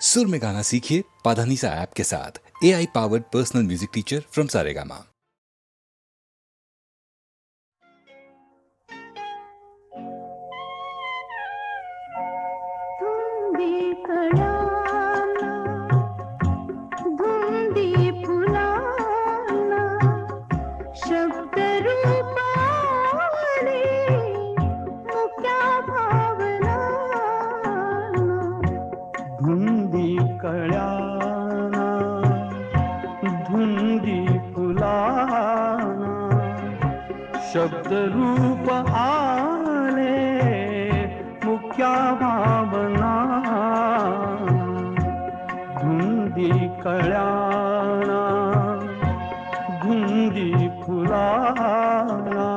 सुर में गाना सीखिए पाधानीसा ऐप के साथ। AI powered personal music teacher from Saregama. धुंदी कळ्याना धुंदी फुलाना शब्द रूप आले मुक्या भावना धुंदी कळ्याना धुंदी फुलाना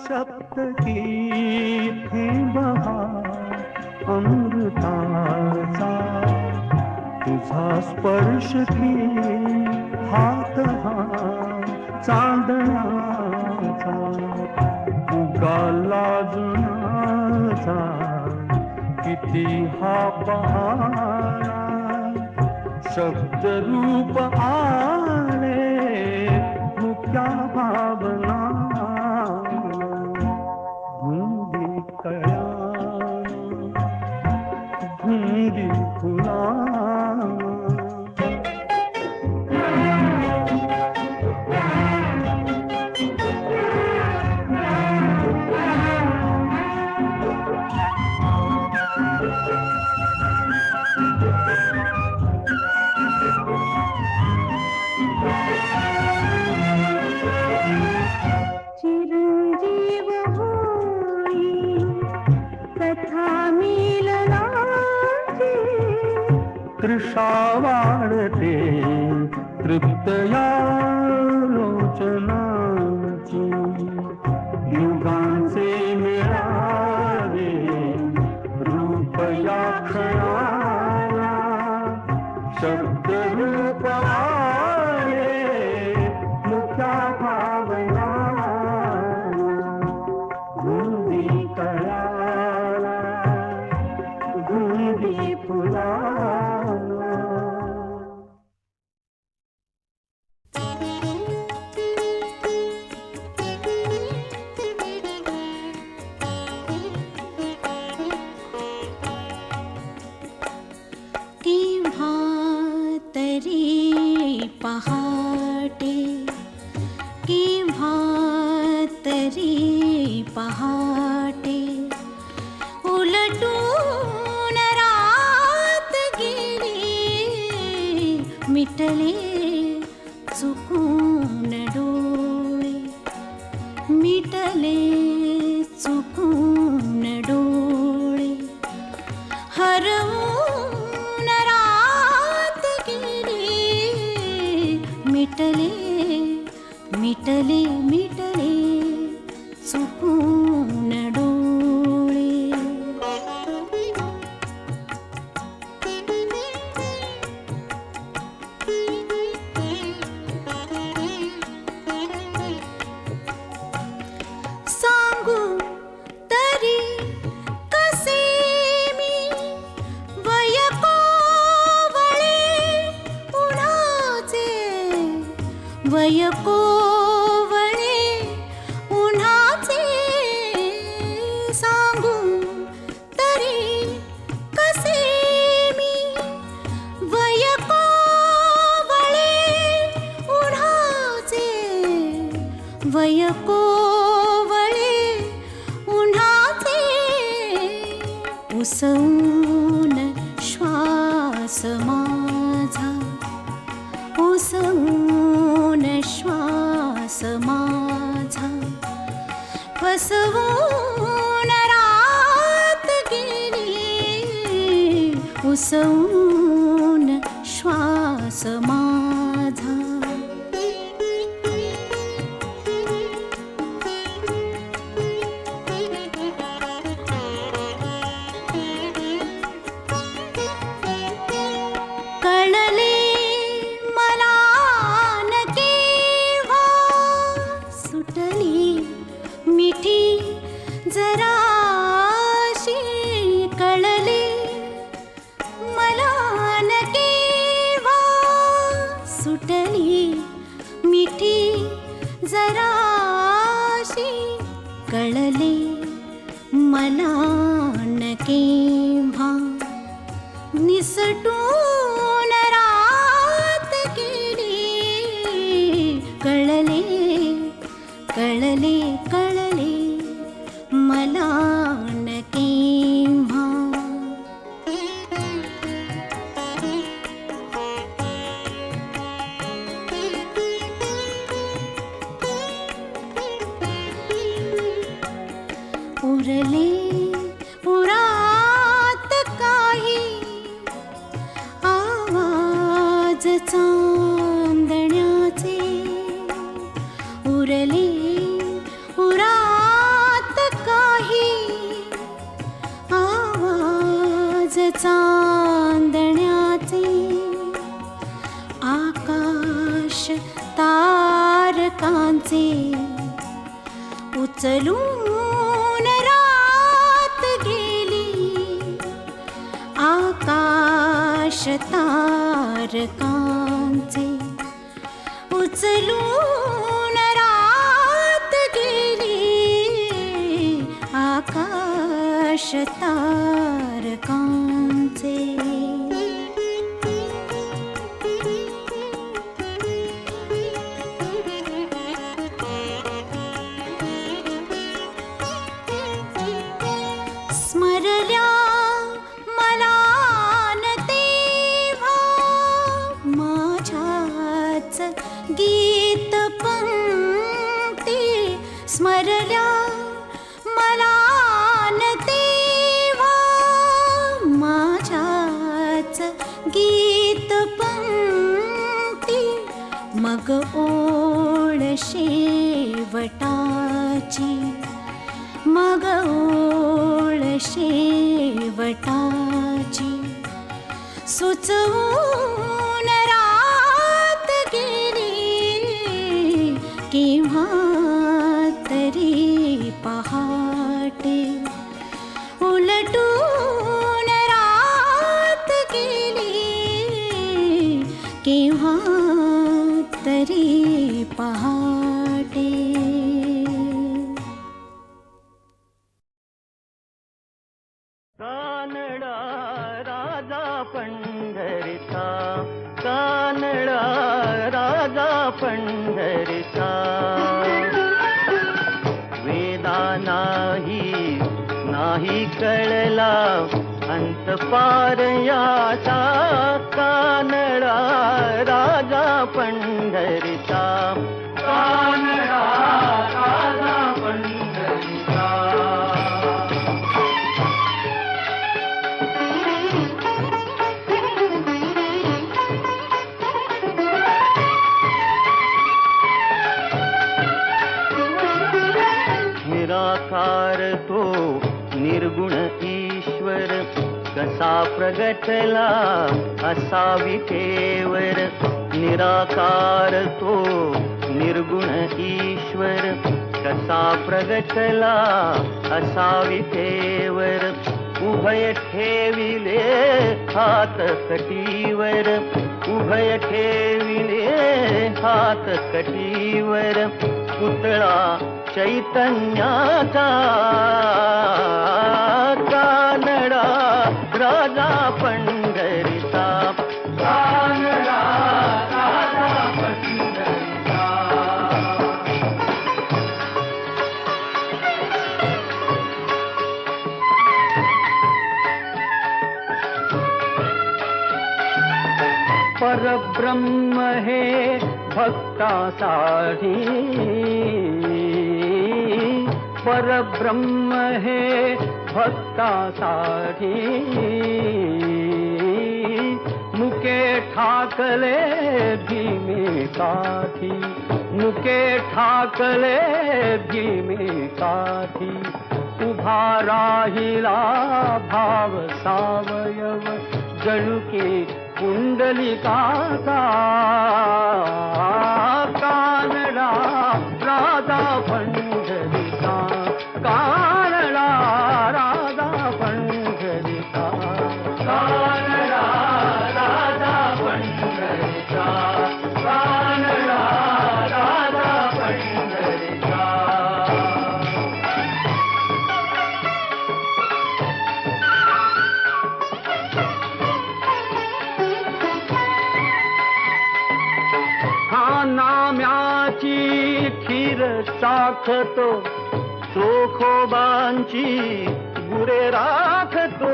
शब्द की थे बहार अमृताचा तुझा स्पर्श की हात हा चांदण्याचा उगाला जुनाचा किती हा पहारा शब्द रूप आले मुक्या भावना धुंदी कळ्याना धुंदी फुलाना तृषा वाढते तृप्तया लोचनाची युगांचे मिळावे रूप या क्षणाला शब्द रूप आले मुक्या भावना धुंदी कळ्याला धुंदी फुलाना पहाटे केव्हा तरी पहाटे उलटून रात गेली मिटले चुकून डोळे मिटले चुकून डोळे हरवून रात गेली मिटले मिटले मिटले चुकून डोळे सांगू तरी कसे मी वय कोवळे उन्हाचे वय कोवळे उन्हाचे सांगू तरी कसे मी वय कोवळे उन्हाचे वय कोवळे उन्हाचे उसवून श्वास माझा उसवून श्वास माझा फसवून रात गेली उसवून श्वास माझा कळले मला न केव्हा सुटली मिठी जराशी कळले मला न केव्हा सुटली मिठी जराशी कळले मला न केव्हा निसटून रात गेली कळले कळले कळले मला न केव्हा उरले उरात काही आवाज चांदण्याचे उरले उरात काही आवाज चांदण्याचे आकाश तारकांचे उचलून रात गेली आकाश तारकांचे उचलून रात गेली आकाश तारकांचे स्मरल्या मला न तेव्हा माझ्याच गीत पंक्ती स्मरल्या मला न तेव्हा माझ्याच गीत पंक्ती मग ओळ शेवटाची मग ओळ शेवटाची सुचवून रात गेली केव्हा तरी पहाटे उलटून रात गेली केव्हा तरी पहाटे कानडा राजा पंढरीचा कानडा राजा पंढरीचा वेदा नाही कळला अंत पार याचा कानडा राजा पंढरीचा कानडा राजा पंढरीचा निराकार तो निर्गुण ईश्वर कसा प्रगटला असा विठेवर निराकार तो निर्गुण ईश्वर कसा प्रगटला असा विठेवर उभय ठेविले हात कटीवर उभय ठेविले हात कटीवर पुतळा चैतन्याचा कानडा राजा पंढरीचा कानडा राजा पंढरीचा. परब्रह्म हे भक्तासाठी परब्रह्म हे भक्तासाठी मुके ठाकले भीमेसाठी मुके ठाकले भीमेसाठी उभा राहिला भाव सावयव जणू की कुंडलिकाचा कानडा राजा पंढरीचा कानडा राजा पंढरीचा कानडा राजा पंढरीचा कानडा राजा पंढरीचा. नाम्याची खीर चाखतो चोखोबांची गुरे राखतो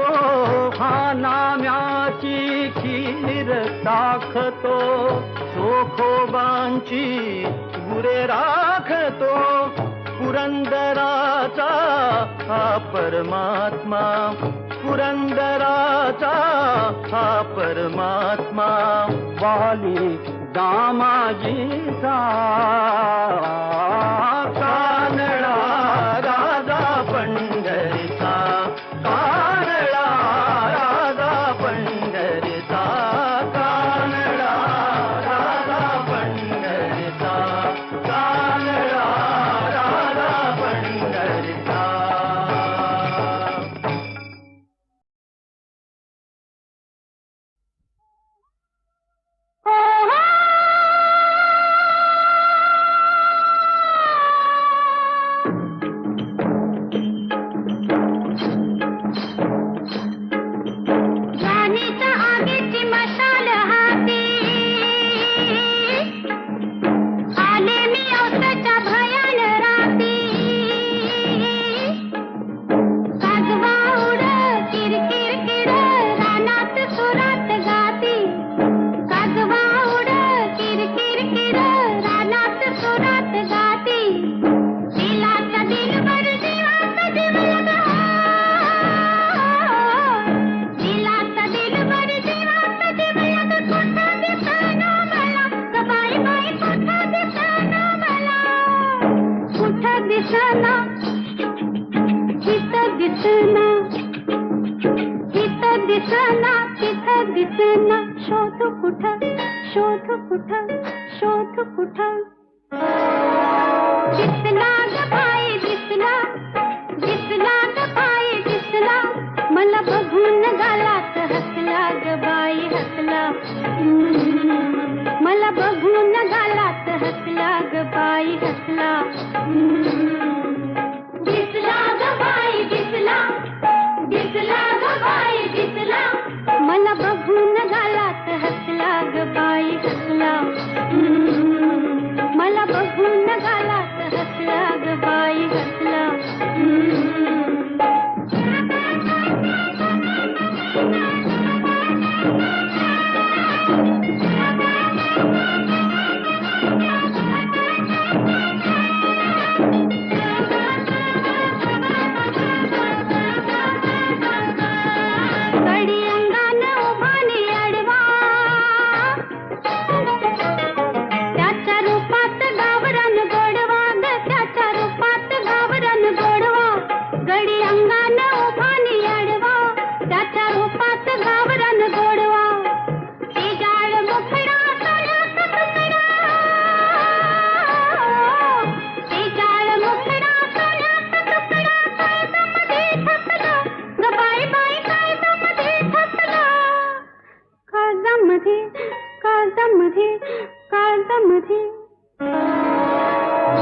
हा नाम्याची खीर चाखतो चोखोबांची गुरे राखतो पुरंदराचा हा परमात्मा पुरंदराचा हा परमात्मा वाली दामाजीचा कानडा राजा पंढरीचा कानडा राजा पंढरीचा कानडा राजा पंढरीचा कानडा राजा पंढरीचा.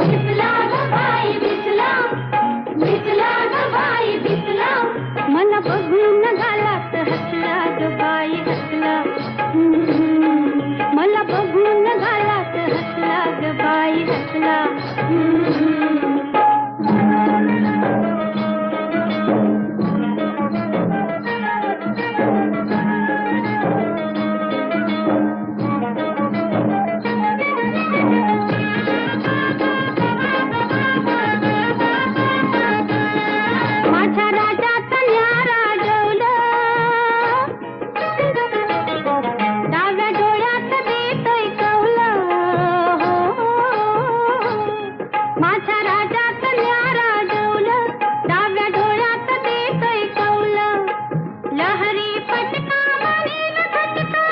दिसला ग बाई दिसला, दिसला ग बाई दिसला, मला बघून गालात हसला ग बाई हसला, मला बघून गालात हसला ग बाई हसला. माझ्या राजाचं न्यारा डोलं, डाव्या डोळ्यात देतोय कौलं. माझ्या राजाचं न्यारा डोलं, डाव्या डोळ्यात देतोय कौलं. लहरी पटका म्हणेल झटका,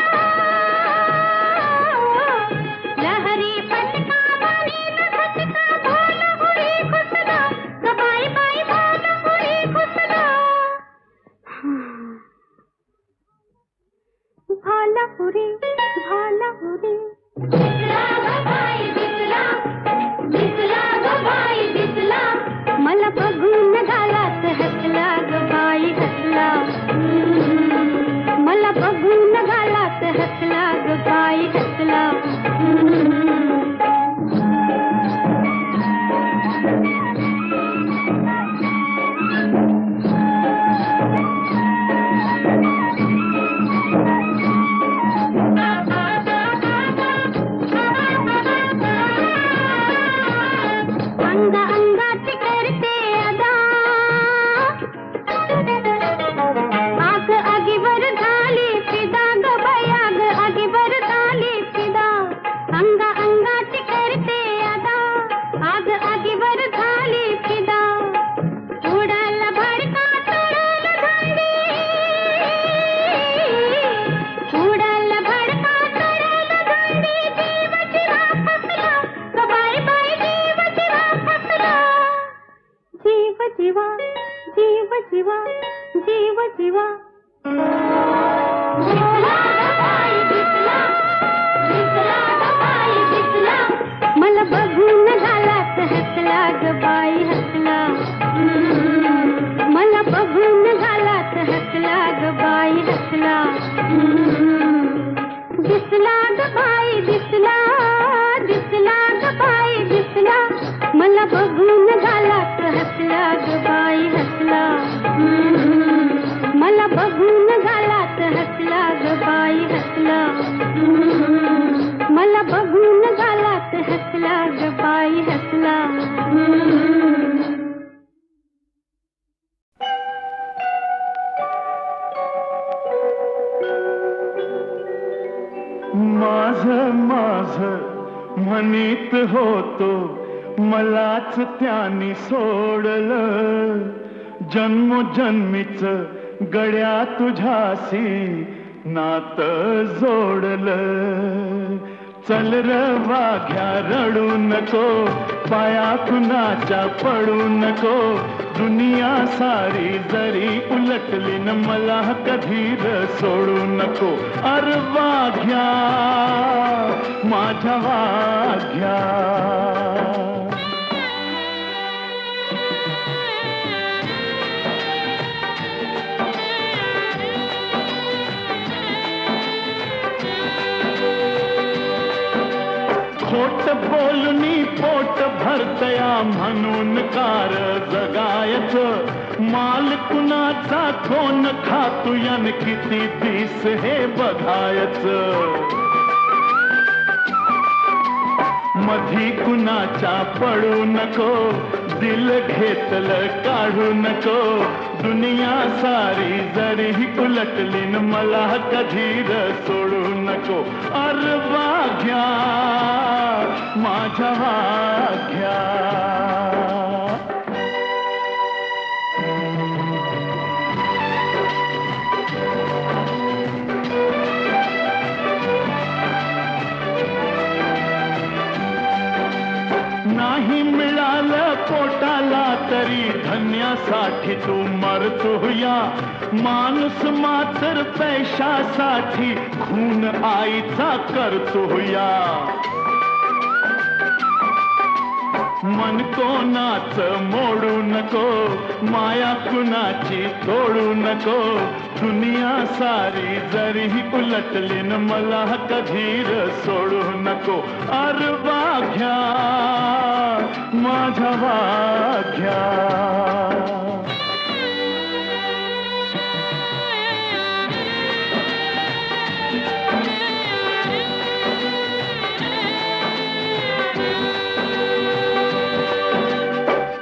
लहरी पटका म्हणेल झटका. भोल हुरी खुसला ग बाई बाई, भोल हुरी खुसला. भाला हुरी, भाला हुरी. दिसला ग बाई दिसला, दिसला ग बाई दिसला, मला बघून गालात हसला ग बाई हसला. मला बघून गालात हसला ग बाई हसला. अंग अंगाची करते अदा, आग आगीवर झाली फिदा ग बाई, आग आगीवर झाली फिदा. अंग अंगाची करते अदा, आग आगीवर झाली फिदा. उडाला भडका तोडल झाडी, उडाला भडका तोडल झाडी. जीव जिवा फसला ग बाई बाई, जीव जिवा फसला. जीव जिवा, जीव जिवा, जीव जिवा. दिसला ग बाई दिसला, दिसला ग बाई दिसला, मला बघून गालात हसला ग बाई हसला. मला बघून गालात हसला ग बाई हसला. दिसला ग बाई दिसला, दिसला ग बाई दिसला, मला बघून गालात हसला ग बाई हसला. मला बघून गालात हसला ग बाई हसला. मला बघून गालात हसला ग बाई हसला. माझं माझं म्हणीत होतो, मलाच त्याने सोडलं. जन्मोजन्मीच गड्या तुझ्याशी नातं जोडलं. चल र वाघ्या रडू नको, पाया कुणाच्या पडू नको. दुनिया सारी जरी उलटली न मला कधी र सोडू नको. अर वाघ्या माझ्या वाघ्या. खोट बोलणी पोट भरतया म्हणून कार जगायचं. माल कुणाचा कोण खातू यान किती दिस हे बघायचं. मधी कुणाच्या पडू नको, दिल घेतलं काढू नको. दुनिया सारी जरी उलटली न मला कधी र सोडू नको. अर वाघ्या माझ्या वाघ्या. नाही मिळालं पोटाला तरी धन्यासाठी तू मरतोया. माणूस मात्र पैशासाठी खून आईचा करतोया. मन कोणाच मोडू नको, माया कुणाची तोडू नको. दुनिया सारी जरी उलटली न मला कधीर सोडू नको. अर वाघ्या माझ्या वाघ्या.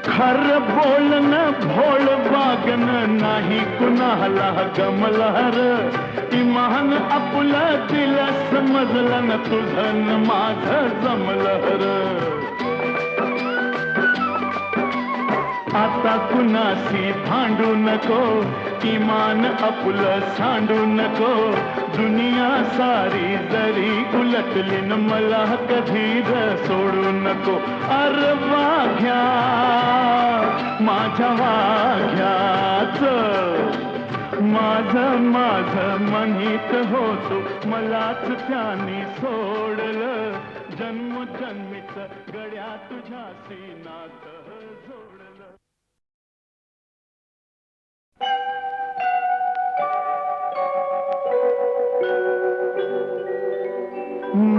खर बोलन भोळ वागन नाही कुणाला गमलहर. इमान आपलं दिल समजलं न तुझं न माझं जमलहर. आता कुणाशी भांडू नको, इमान आपलं सांडू नको. दुनिया सारी जरी उलटली न मला कधीच सोडू नको. अर वाघ्या माझ्या वाघ्याच, माझं माझं म्हणीत होतो मलाच त्याने सोडलं. जन्मजन्मीच गड्या तुझ्याशी नातं जोडलं.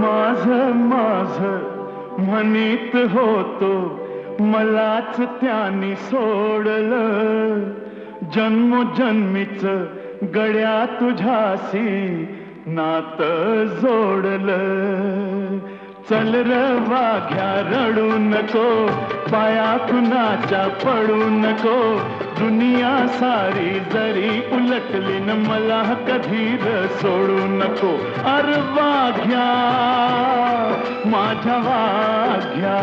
माझं माझं म्हणीत होतो मलाच त्याने सोडलं. जन्मोजन्मीच गड्या तुझ्याशी नातं जोडलं. चल र वाघ्या रडू नको, पाया कुणाच्या पडू नको. दुनिया सारी जरी उलटली न मला कधीच सोडू नको. अर वाघ्या माझ्या वाघ्या.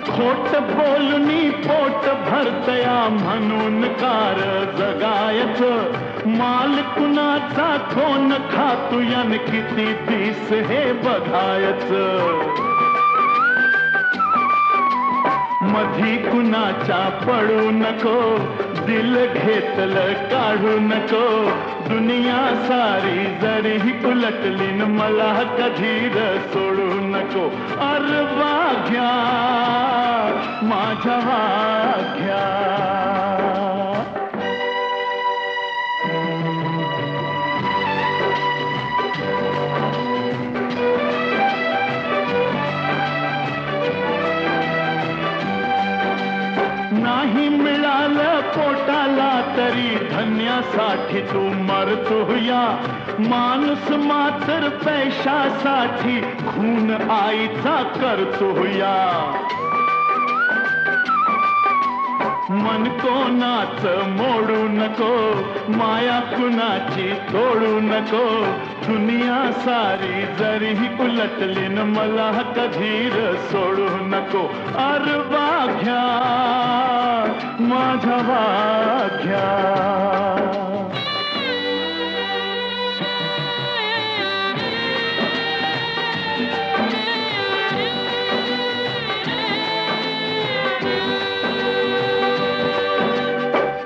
खोट बोलणी पोट भरतया म्हणून कार जगायचं. माल कुणाचा कोण खातू यान किती दिस हे बघायचं. मधी कुणाच्या पडू नको, दिल घेतलं काढू नको. दुनिया सारी जरी उलटली न मला कधीच सोडू नको. अर वाघ्या माझ्या वाघ्या. नाही मिळालं पोटाला तरी धन्यासाठी तू मरतो या. माणूस मात्र पैशासाठी खून आईचा करतो या. मन कोणाच मोडू नको, माया कुणाची तोडू नको. दुनिया सारी जरी उलटली न मला कधीच सोडू नको. अर वाघ्या माझ्या वाघ्या.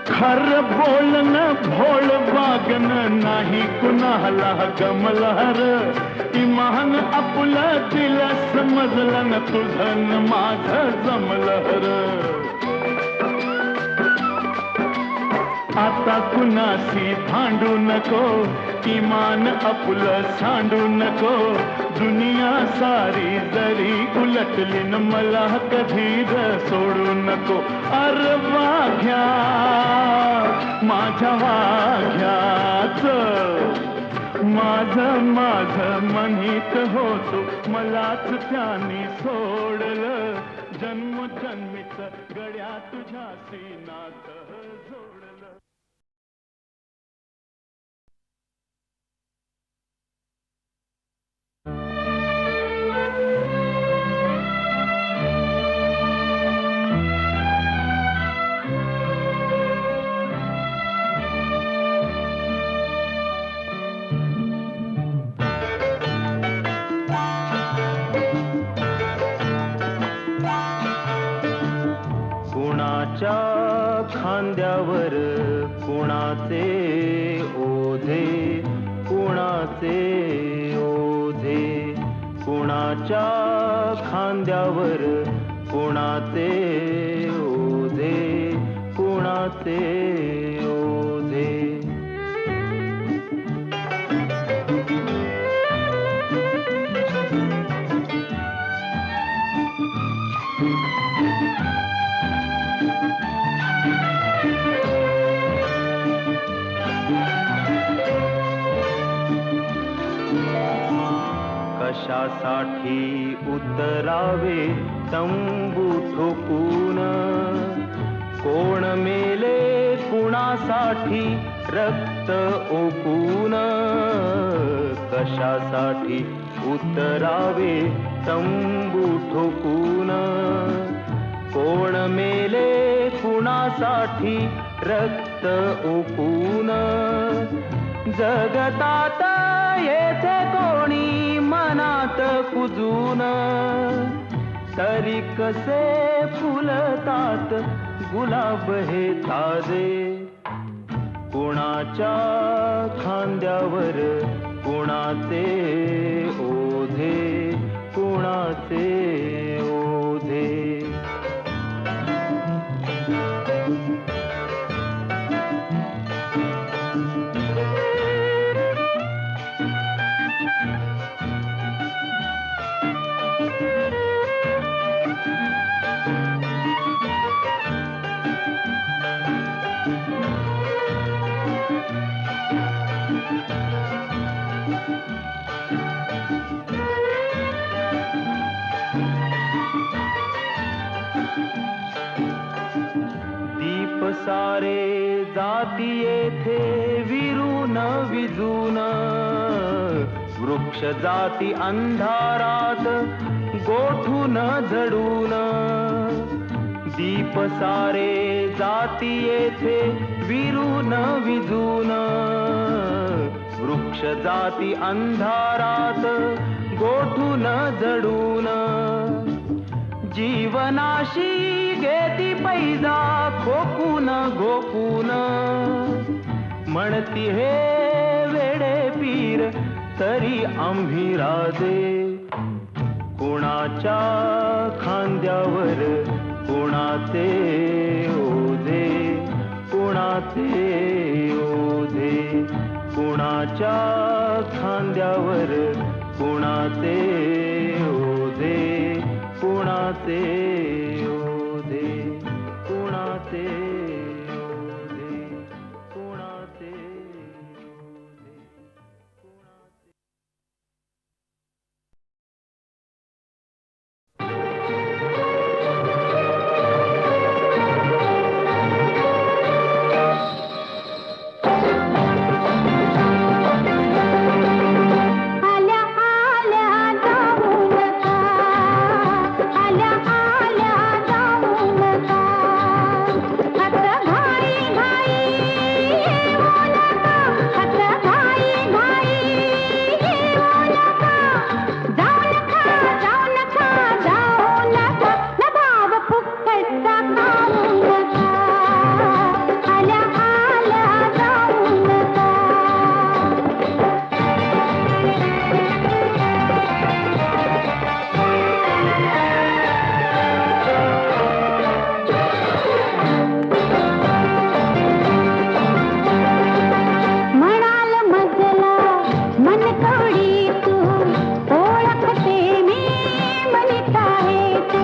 खर बोलन भोळ वागन नाही कुणाला गमलहर. इमान आपलं दिल समजलं न तुझं न माझं जमलहर. आता कुणाशी भांडू नको, इमान आपलं सांडू नको. दुनिया सारी जरी उलटली न मला कधीच सोडू नको. अर वाघ्या माझ्या वाघ्याच, माझं माझं म्हणीत होतो मलाच त्याने सोडलं. जन्मजन्मीच गड्या तुझ्याशी नातं जोडलं. कुणाच्या खांद्यावर कुणाचे ओझे, कुणाचे ओझे, कुणाच्या खांद्यावर कुणाचे ओझे, कुणाचे ओझे. कशासाठी उतरावे तंबू ठोकून, कोण मेले कुणासाठी रक्त ओकून. कशासाठी उतरावे तंबू ठोकून, कोण मेले कुणासाठी रक्त ओकून. जगतात येथे कोणी मनात कुजून, तरी कसे फुलतात गुलाब हे ताजे. कुणाच्या खांद्यावर कुणाचे ओझे, कुणाचे ओझे. दीप सारे जाती येथे विरून विजून, वृक्ष जाती अंधारात गोठून झडून. दीप सारे जाती येथे विरून विजून, वृक्ष जाती अंधारात गोठून झडून. जीवनाशी घेती पैजा खोकून घोकून, म्हणती हे वेडे पीर तरी आम्ही राजे. कुणाच्या खांद्यावर कुणाचे ओझे, कुणाचे ओझे, कुणाच्या खांद्यावर कुणाचे ओझे, कुणाचे ओझे, कुणाचे ओझे, कुणाचे ओझे, कुणाचे. आल्या आल्या जाऊ नका, आल्या आल्या जाऊ नका. आता घाई घाई येऊ नका, आता घाई घाई येऊ नका. जाऊ नका, जाऊ नका, जाऊ नका, न भाव फुकटचा खाऊ नका. आल्या आल्या जाऊ नका. म्हणाल मजला मन कवडी तू, ओळखते मी म्हणत आहे तू.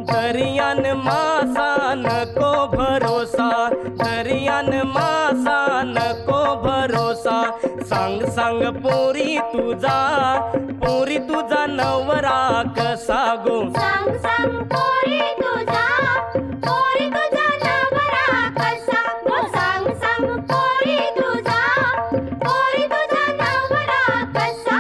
दरियान मासा नको भरोसा, दरियान मासा नको भरोसा. सांग सांग पोरी तुझा नवरा कसा गो. सांग सांग पोरी तुझा नवरा कसा गो. सांग सांग पोरी तुझा नवरा कसा.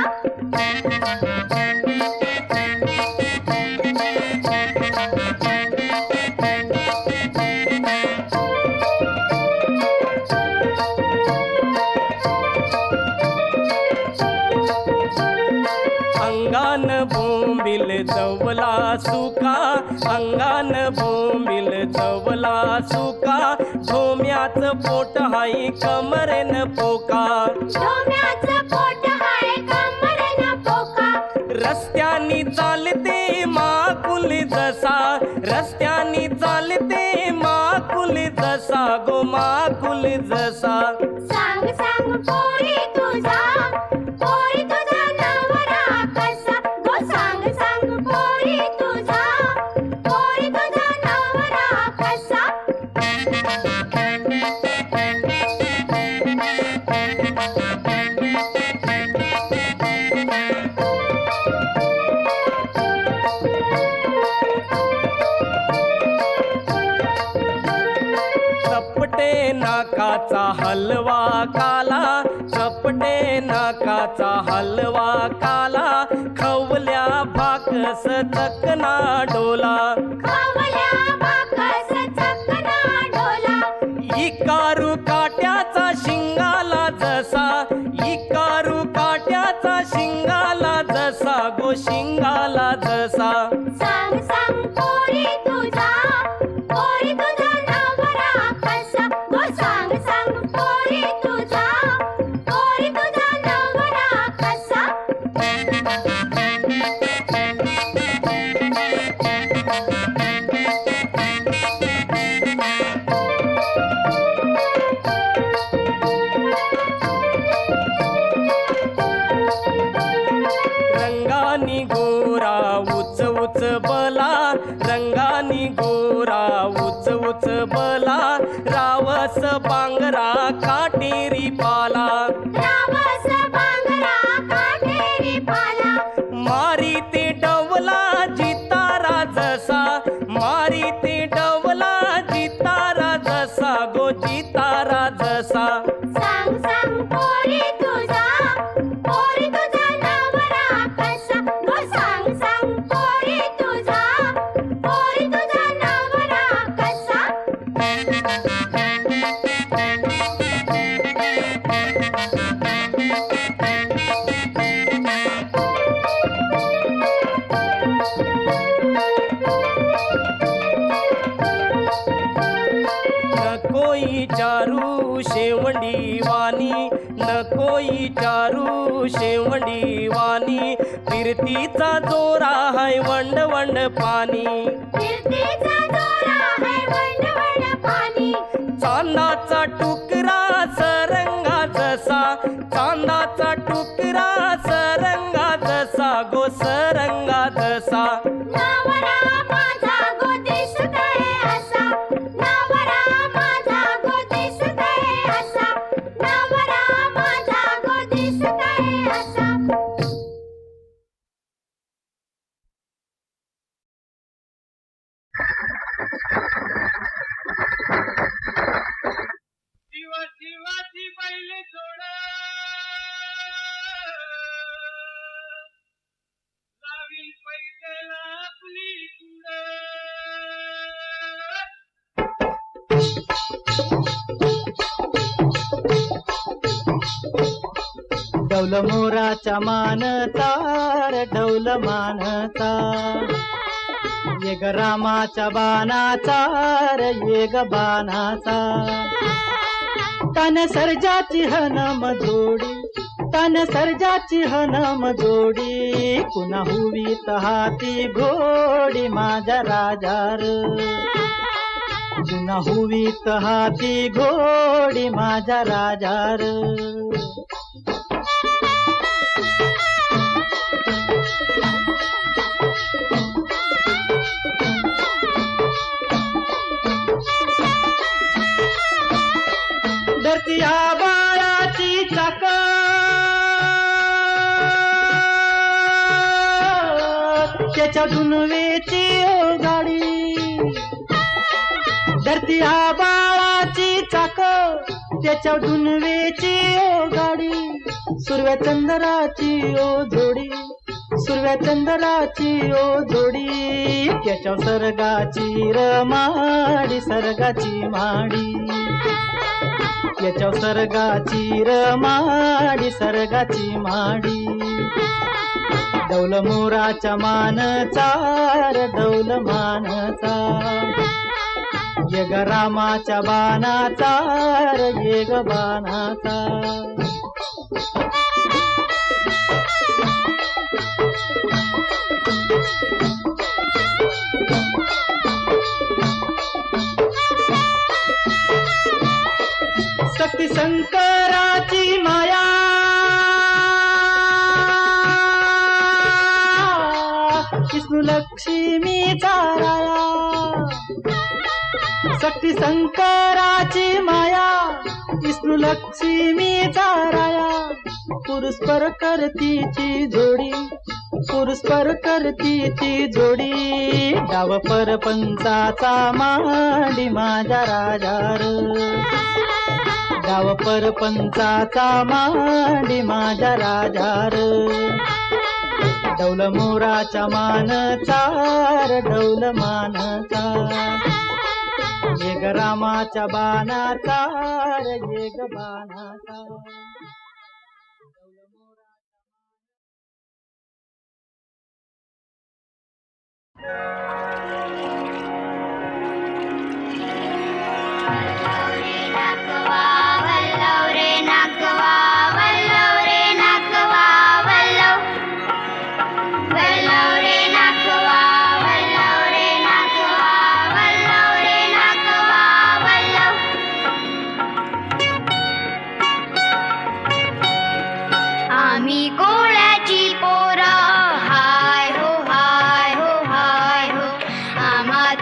अंगान बोंबिल जवला सुका, अंगान बोंबिल जवला सुका. धोम्याचं पोट हाय कमरेन पोका, डोम्याचं पोट हाय कमरेनं पोका. रस्त्यानी चालते माकुल जसा, रस्त्यानी चालते माकुल जसा गो, माकुल जसा. सांग सांग पोरी तुझा नवरा कसा गो. सांग सांग पोरी तुझा नवरा कसा. चपटे नाकाचा हलवा काला, चपटे नाकाचा हलवा काला. खवल्या भाकस चकना डोला, खवल्या भाकस चकना डोला. इकारू काट्याचा शिंगाला जसा, इकारू काट्याचा शिंगाला जसा गो, शिंगाला जसा. सांग सांग पोरी तुझा नवरा कसा गो. सांग सांग पोरी तुझा नवरा कसा. रंगानी गोरा उच उच बला, रंगानी गोरा उच उच बला. रावस बांगरा काटेरी पाला, रावस बांगरा काटेरी पाला. मारी ते डवला जितारा जसा, मारी ते डवला जितारा जसा गो, जितारा जसा. सांग सांग पोरी तुझा नवरा कसा गो. सांग सांग पोरी तुझा नवरा कसा. नकोई चारू शेवंडी वाणी, नकोई चारू शेवंडी वाणी. फिरतीचा जोरा हाय वंड वंड पाणी, फिरतीचा जोरा है वंड वंड पाणी. चांदाचा टुकरा सरंगा जसा, चांदाचा टुकरा सरंगा जसा गो, सरंगा जसा. नवरा माझा गो दिसतोय असा, नवरा माझा गो दिसतोय असा, नवरा माझा गो दिसतोय असा. शिवाची बैल जोडा लावील पैदला आपली डौल मोराच्या मानता ढौल मानता, ये ग रामाच्या बाणाचा र ये ग बाणाचा तन सर्जाची हनम जोडी तन सर्जाची हनम जोडी पुन्हा हुवीत हाती घोडी माझ्या राजार पुन्हा हुवीत हाती घोडी माझ्या राजार धरती आबाळाची चाक त्याच्या दुनवेची ओ गाडी धरती आबाळाची चाक त्याच्या दुनवेची ओ गाडी सुरव्या चंद्राची ओ जोडी सुरव्या चंद्राची ओ जोडी त्याच्या सर्गाची रमाडी सर्गाची माडी त्याच्या सर्गाची रमाडी सर्गाची माडी डौल मोराच्या मानचा र डौल मानचा ये ग रामाच्या बाणाचा र ये ग बाणाचा शक्ती शंकराची माया विष्णू लक्ष्मीचा राया शक्ती शंकराची माया विष्णू लक्ष्मीचा राया पुरुषपर करतीची जोडी पुरुषपर करतीची जोडी डाव परपंचाचा मांडी माझ्या राजार डाव परपंचाचा मांडी माझ्या राजार डौल मोराच्या मानचा र डौल मानचा ये ग रामाच्या बाणाचा र ये ग बाणाचा आम्ही कोळ्याची पोरं हाय हो हाय हो हाय हो आम्हा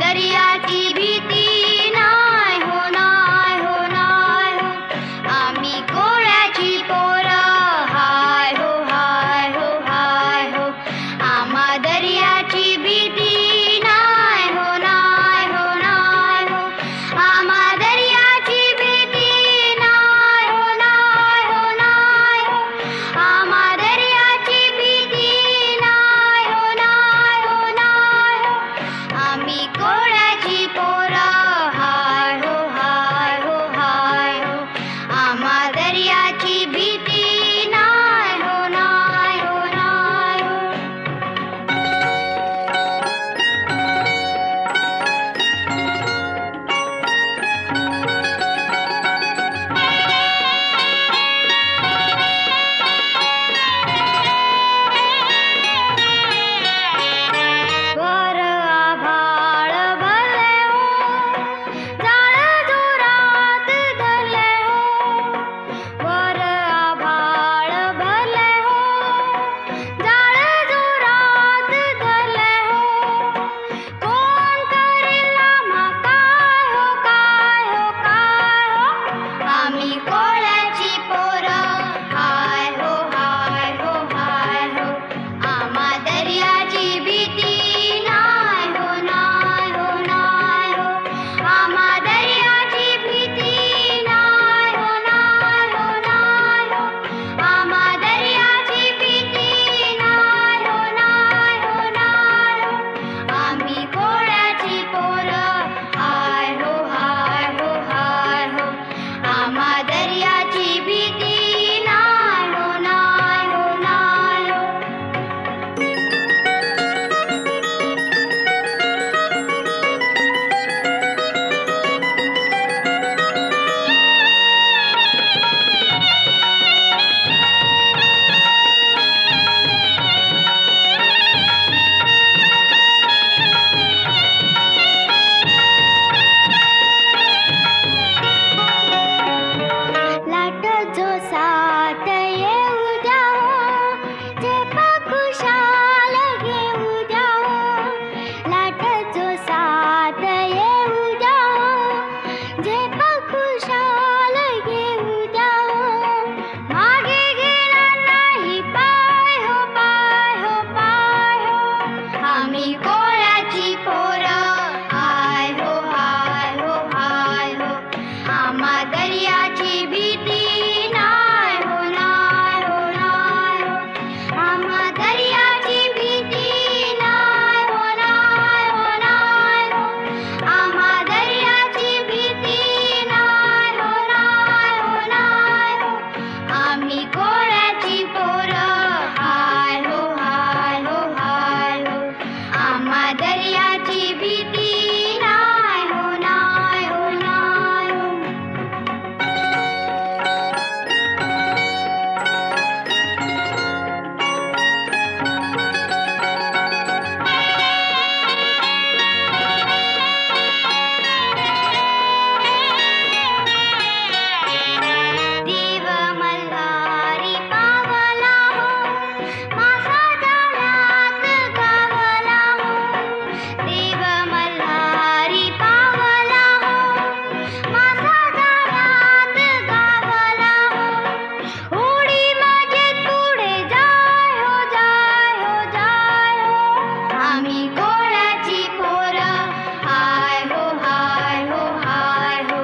दर्याची भीती नाय हो नाय हो नाय हो आम्हा दर्याची भीती नाय हो नाय हो नाय हो आम्हा दर्याची भीती नाय हो नाय हो नाय हो आम्ही कोळ्याची पोरं हाय हो हाय हो हाय हो आम्हा दर्याची भीती नाय हो नाय हो नाय हो देव मल्हारी पावला हो मासा जाळ्यात गावला हो देव मल्हारी पावला हो मासा जाळ्यात गावला हो उडी माझे पुढे जाय हो जाय हो जाय हो आम्ही कोळ्याची पोरं हाय हो हाय हो हाय हो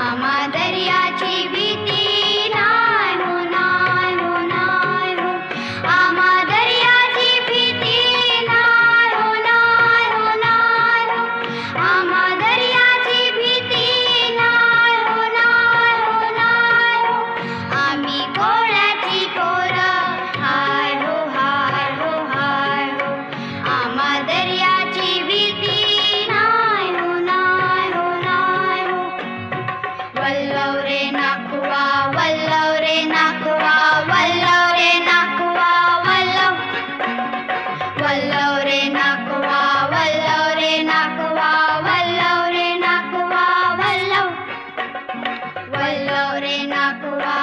आम्हा दर्याची भीती नाय हो नाय हो नाय हो आम्हा दर्याची भीती नाय हो नाय हो नाय हो आम्हा दर्याची भीती नाय हो नाय हो नाय हो आम्ही कोळ्याची पोरं हाय हो हाय हो हाय हो आम्हा दर्याची भीती नाय हो नाय हो नाय हो वल्लव रे नाकुआ वल्लव रे नाकुआ वल्लव रे नाकुआ वल्लव वल्लव रे नाकुआ वल्लव रे नाकुआ वल्लव रे नाकुआ वल्लव वल्लव रे नाकुआ